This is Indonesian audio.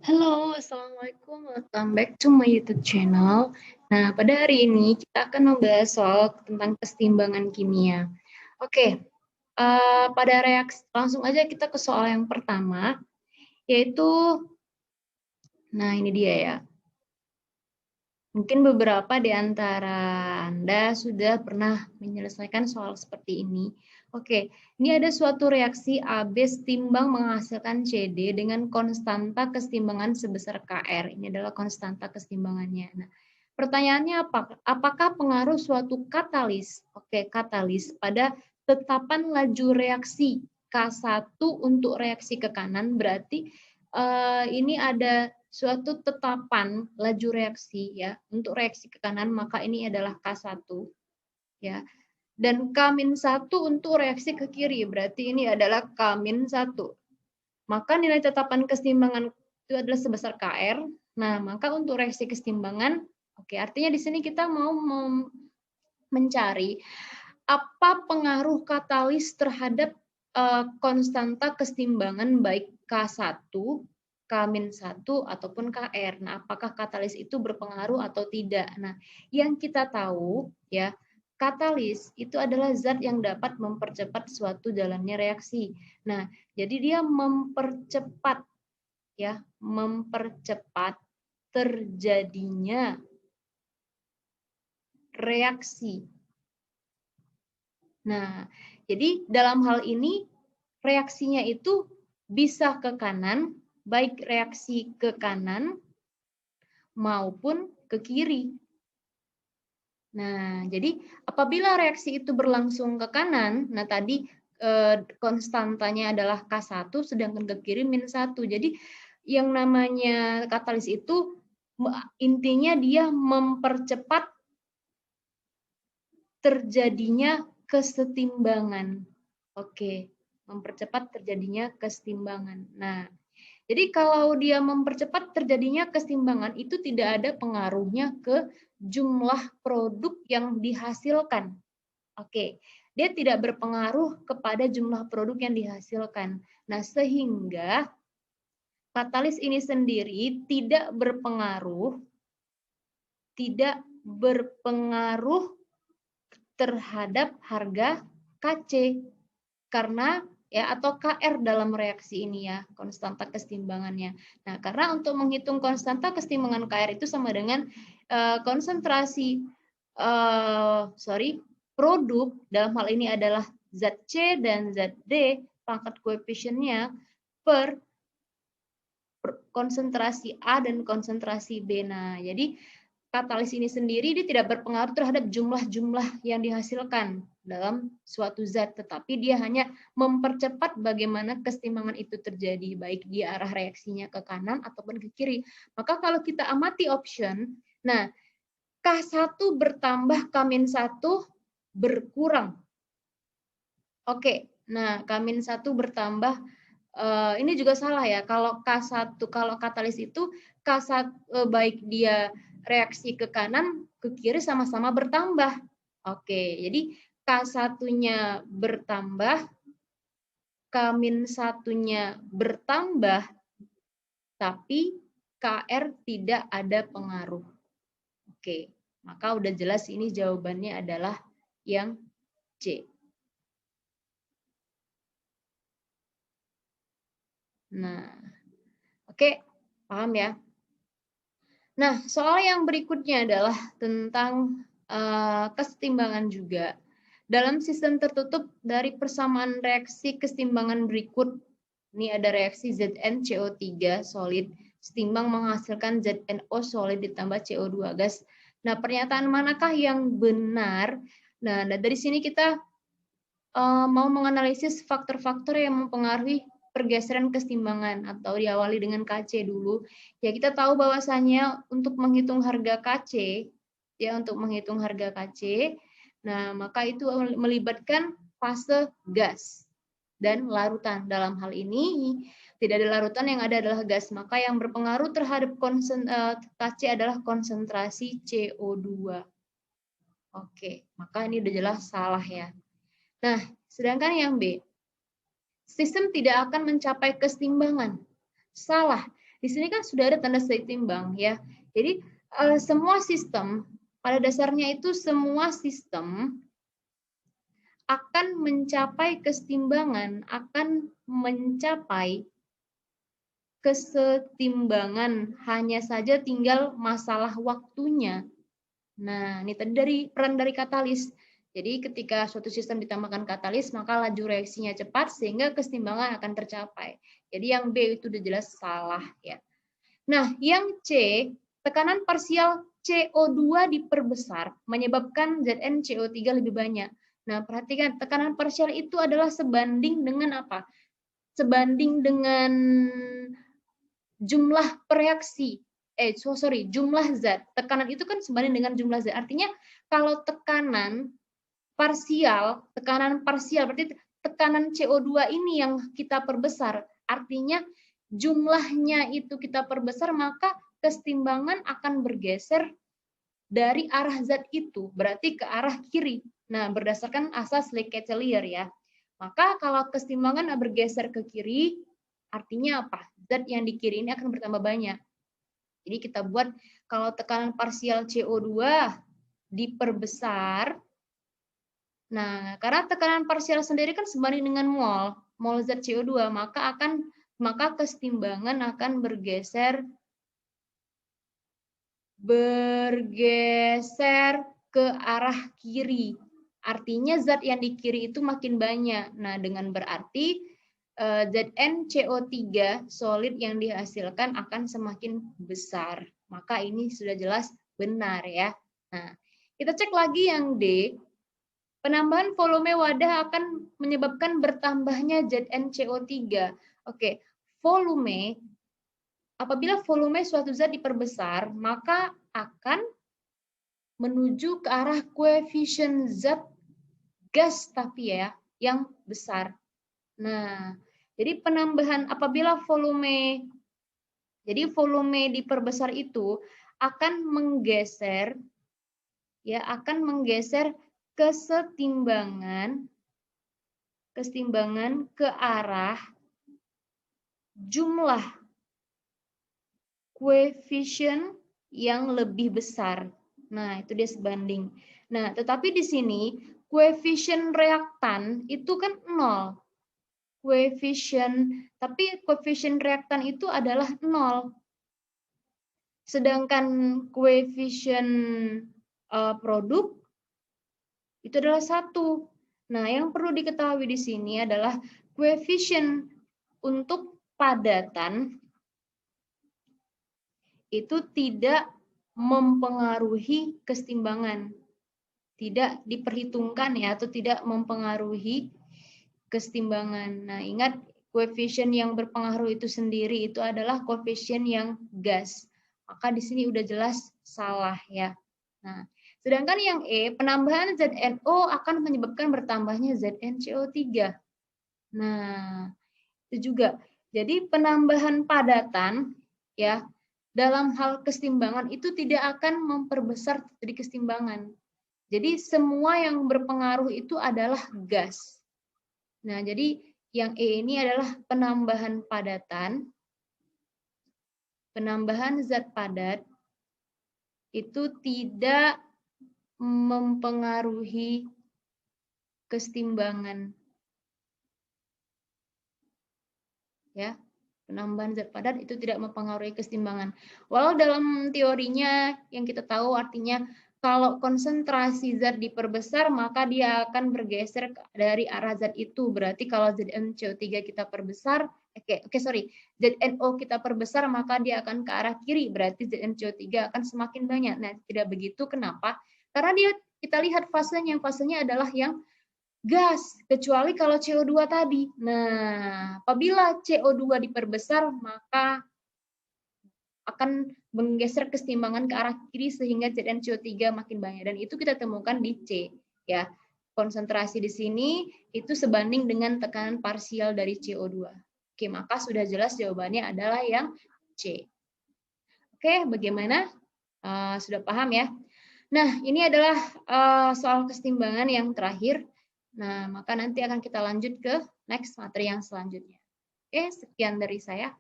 Halo, Assalamualaikum. Welcome back to my YouTube channel. Nah, pada hari ini kita akan membahas soal tentang keseimbangan kimia. Oke, pada reaksi langsung aja kita ke soal yang pertama, yaitu, nah ini dia ya. Mungkin beberapa di antara Anda sudah pernah menyelesaikan soal seperti ini. Oke, ini ada suatu reaksi AB setimbang menghasilkan CD dengan konstanta keseimbangan sebesar Kr. Ini adalah konstanta keseimbangannya. Nah, pertanyaannya apa? Apakah pengaruh suatu katalis, katalis pada tetapan laju reaksi K1 untuk reaksi ke kanan, berarti ini ada suatu tetapan laju reaksi ya untuk reaksi ke kanan, maka ini adalah K1 ya. Dan K-1 untuk reaksi ke kiri, berarti ini adalah K-1. Maka nilai tetapan keseimbangan itu adalah sebesar Kr. Nah, maka untuk reaksi keseimbangan, artinya di sini kita mau mencari apa pengaruh katalis terhadap konstanta keseimbangan baik K1, K-1 ataupun Kr. Nah, apakah katalis itu berpengaruh atau tidak? Nah, yang kita tahu ya, katalis itu adalah zat yang dapat mempercepat suatu jalannya reaksi. Nah, jadi dia mempercepat terjadinya reaksi. Nah, jadi dalam hal ini reaksinya itu bisa ke kanan, baik reaksi ke kanan maupun ke kiri. Nah, jadi apabila reaksi itu berlangsung ke kanan, nah tadi konstantanya adalah K1, sedangkan ke kiri -1. Jadi yang namanya katalis itu intinya dia mempercepat terjadinya kesetimbangan. Oke, mempercepat terjadinya kesetimbangan. Nah, jadi kalau dia mempercepat terjadinya kesetimbangan itu tidak ada pengaruhnya ke jumlah produk yang dihasilkan. Oke, dia tidak berpengaruh kepada jumlah produk yang dihasilkan. Nah, sehingga katalis ini sendiri tidak berpengaruh terhadap harga Kc karena ya atau Kr dalam reaksi ini ya, konstanta kesetimbangannya. Nah, karena untuk menghitung konstanta kesetimbangan Kr itu sama dengan konsentrasi produk dalam hal ini adalah zat C dan zat D, pangkat koefisiennya per konsentrasi A dan konsentrasi B. Nah, jadi katalis ini sendiri dia tidak berpengaruh terhadap jumlah-jumlah yang dihasilkan dalam suatu zat, tetapi dia hanya mempercepat bagaimana kesetimbangan itu terjadi, baik di arah reaksinya ke kanan ataupun ke kiri. Maka kalau kita amati option, nah K1 bertambah K-1 berkurang. Oke, nah K-1 bertambah, ini juga salah ya, kalau K1, kalau katalis itu K1 baik dia reaksi ke kanan, ke kiri sama-sama bertambah. Oke, jadi K1-nya bertambah, K-1-nya bertambah, tapi Kr tidak ada pengaruh. Oke, maka udah jelas ini jawabannya adalah yang C. Nah, oke, paham ya? Nah, soal yang berikutnya adalah tentang kesetimbangan juga. Dalam sistem tertutup dari persamaan reaksi kesetimbangan berikut, ini ada reaksi ZnCO3 solid setimbang menghasilkan ZnO solid ditambah CO2 gas. Nah, pernyataan manakah yang benar? Nah, dari sini kita mau menganalisis faktor-faktor yang mempengaruhi pergeseran kesetimbangan atau diawali dengan Kc dulu. Ya, kita tahu bahwasannya untuk menghitung harga Kc, nah maka itu melibatkan fase gas dan larutan. Dalam hal ini tidak ada larutan, yang ada adalah gas. Maka yang berpengaruh terhadap Kc adalah konsentrasi CO2. Oke, maka ini udah jelas salah ya. Nah, sedangkan yang B, sistem tidak akan mencapai kesetimbangan. Salah. Di sini kan sudah ada tanda seimbang ya. Jadi semua sistem pada dasarnya itu semua sistem akan mencapai kesetimbangan, akan mencapai kesetimbangan, hanya saja tinggal masalah waktunya. Nah, ini tadi dari peran dari katalis. Jadi ketika suatu sistem ditambahkan katalis, maka laju reaksinya cepat sehingga kesetimbangan akan tercapai. Jadi yang B itu udah jelas salah ya. Nah, yang C, tekanan parsial CO2 diperbesar menyebabkan ZnCO3 lebih banyak. Nah, perhatikan tekanan parsial itu adalah sebanding dengan apa? Sebanding dengan jumlah reaksi. Jumlah zat. Tekanan itu kan sebanding dengan jumlah zat. Artinya kalau tekanan parsial berarti tekanan CO2 ini yang kita perbesar. Artinya jumlahnya itu kita perbesar, maka kesetimbangan akan bergeser dari arah zat itu, berarti ke arah kiri. Nah, berdasarkan asas Le-Chatelier ya. Maka kalau kesetimbangan bergeser ke kiri, artinya apa? Zat yang di kiri ini akan bertambah banyak. Jadi kita buat kalau tekanan parsial CO2 diperbesar, nah karena tekanan parsial sendiri kan sebanding dengan mol zat CO2, maka kesetimbangan akan bergeser ke arah kiri. Artinya zat yang di kiri itu makin banyak. Nah, dengan berarti ZnCO3 solid yang dihasilkan akan semakin besar. Maka ini sudah jelas benar ya. Nah, kita cek lagi yang D. Penambahan volume wadah akan menyebabkan bertambahnya ZnCO3. Oke, volume, apabila volume suatu zat diperbesar, maka akan menuju ke arah koefisien zat gas tapi ya, yang besar. Nah, jadi penambahan apabila volume diperbesar itu akan menggeser kesetimbangan ke arah jumlah koefisien yang lebih besar. Nah, itu dia sebanding. Nah, tetapi di sini koefisien reaktan itu kan 0. Tapi koefisien reaktan itu adalah 0. Sedangkan koefisien produk itu adalah 1. Nah, yang perlu diketahui di sini adalah koefisien untuk padatan itu tidak mempengaruhi kesetimbangan. Tidak diperhitungkan ya, atau tidak mempengaruhi kesetimbangan. Nah, ingat koefisien yang berpengaruh itu sendiri itu adalah koefisien yang gas. Maka di sini udah jelas salah ya. Nah, sedangkan yang E, penambahan ZNO akan menyebabkan bertambahnya ZnCO3. Nah, itu juga. Jadi penambahan padatan ya dalam hal kesetimbangan itu tidak akan memperbesar titik kesetimbangan. Jadi semua yang berpengaruh itu adalah gas. Nah, jadi yang E ini adalah penambahan padatan. Penambahan zat padat itu tidak mempengaruhi kesetimbangan. Ya, penambahan zat padat itu tidak mempengaruhi kesetimbangan. Walau dalam teorinya yang kita tahu artinya kalau konsentrasi zat diperbesar maka dia akan bergeser dari arah zat itu. Berarti kalau ZnCO3 kita perbesar, ZNO kita perbesar maka dia akan ke arah kiri. Berarti ZnCO3 akan semakin banyak. Nah, tidak begitu. Kenapa? Karena kita lihat fasenya adalah yang gas, kecuali kalau CO2 tadi. Nah, apabila CO2 diperbesar, maka akan menggeser kesetimbangan ke arah kiri sehingga ZnCO3 makin banyak. Dan itu kita temukan di C. Ya, konsentrasi di sini itu sebanding dengan tekanan parsial dari CO2. Oke, maka sudah jelas jawabannya adalah yang C. Oke, bagaimana? Sudah paham ya? Nah, ini adalah soal kesetimbangan yang terakhir. Nah, maka nanti akan kita lanjut ke next materi yang selanjutnya. Oke, sekian dari saya.